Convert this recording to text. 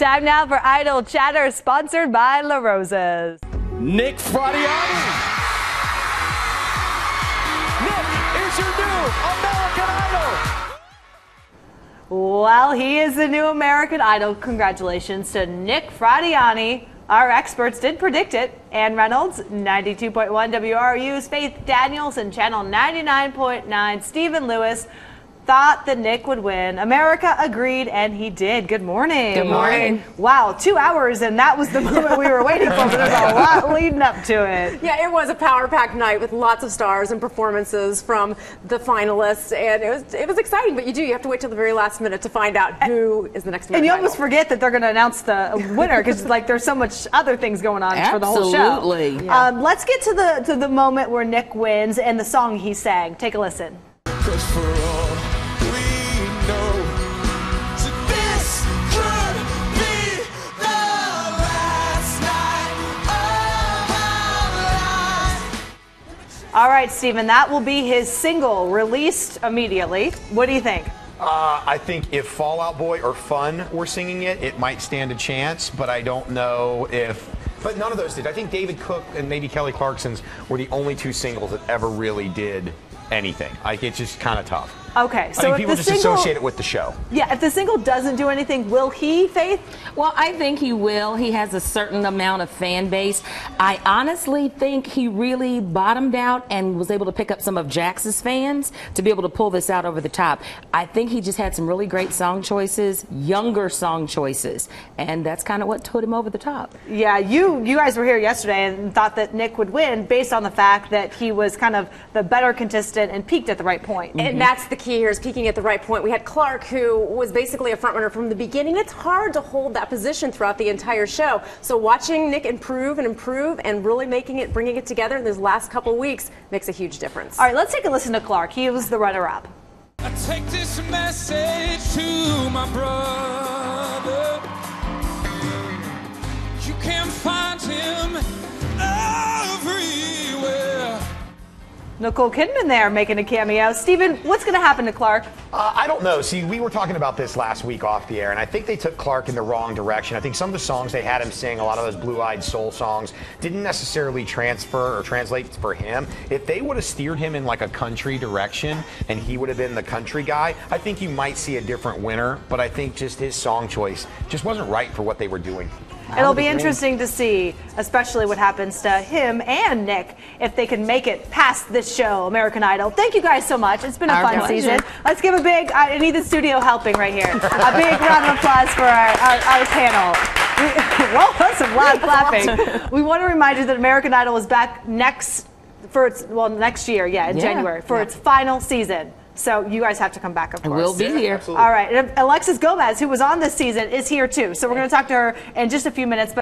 Time now for Idol Chatter, sponsored by La Rosa's. NICK Fradiani. Nick is your new American Idol. Well, he is the new American Idol. Congratulations to NICK Fradiani. Our experts did predict it. Ann Reynolds, 92.1 WRU's Faith Daniels, and Channel 99.9 Stephen Lewis thought that Nick would win. America agreed, and he did. Good morning. Good morning. Wow, 2 hours, and that was the moment we were waiting for, but there's a lot leading up to it. Yeah, it was a power-packed night with lots of stars and performances from the finalists, and it was exciting, but you have to wait till the very last minute to find out who is the next American And you Idol. almost forget that they're going to announce the winner, because like there's so much other things going on for the whole show. Absolutely. Yeah. Let's get to the moment where Nick wins and the song he sang. Take a listen. 'Cause for all we know, so this could be the last night of our lives. All right, Stephen, that will be his single released immediately. What do you think? I think if Fall Out Boy or Fun were singing it, it might stand a chance, but I don't know if... But none of those did. I think David Cook and maybe Kelly Clarkson's were the only two singles that ever really did anything. Like, it's just kind of tough. Okay, so I mean, if people the just single, associate it with the show. Yeah, if the single doesn't do anything, will he, Faith? Well, I think he will. He has a certain amount of fan base. I honestly think he really bottomed out and was able to pick up some of Jax's fans to be able to pull this out over the top. I think he just had some really great song choices, younger song choices, and that's kind of what put him over the top. Yeah, you guys were here yesterday and thought that Nick would win based on the fact that he was kind of the better contestant and peaked at the right point. And that's the key here, is peaking at the right point. We had Clark, who was basically a frontrunner from the beginning. It's hard to hold that position throughout the entire show. So watching Nick improve and really bringing it together in these last couple weeks makes a huge difference. All right, let's take a listen to Clark. He was the runner-up. I take this message to my brother. You can find him everywhere. Nicole Kidman there making a cameo. Stephen, what's going to happen to Clark? I don't know. See, we were talking about this last week off the air, and I think they took Clark in the wrong direction. I think some of the songs they had him sing, a lot of those blue-eyed soul songs, didn't necessarily transfer or translate for him. If they would have steered him in like a country direction and he would have been the country guy, I think you might see a different winner, but I think just his song choice just wasn't right for what they were doing. It'll be interesting to see, especially what happens to him and Nick, if they can make it past this show, American Idol. Thank you guys so much. It's been a fun season. Let's give a big, I need the studio helping right here. A big round of applause for our panel. Well, that's some loud clapping. We want to remind you that American Idol is back next year, in January, for its final season. So you guys have to come back, of course. We'll be here. Absolutely. All right. And Alexis Gomez, who was on this season, is here too. So we're going to talk to her in just a few minutes. But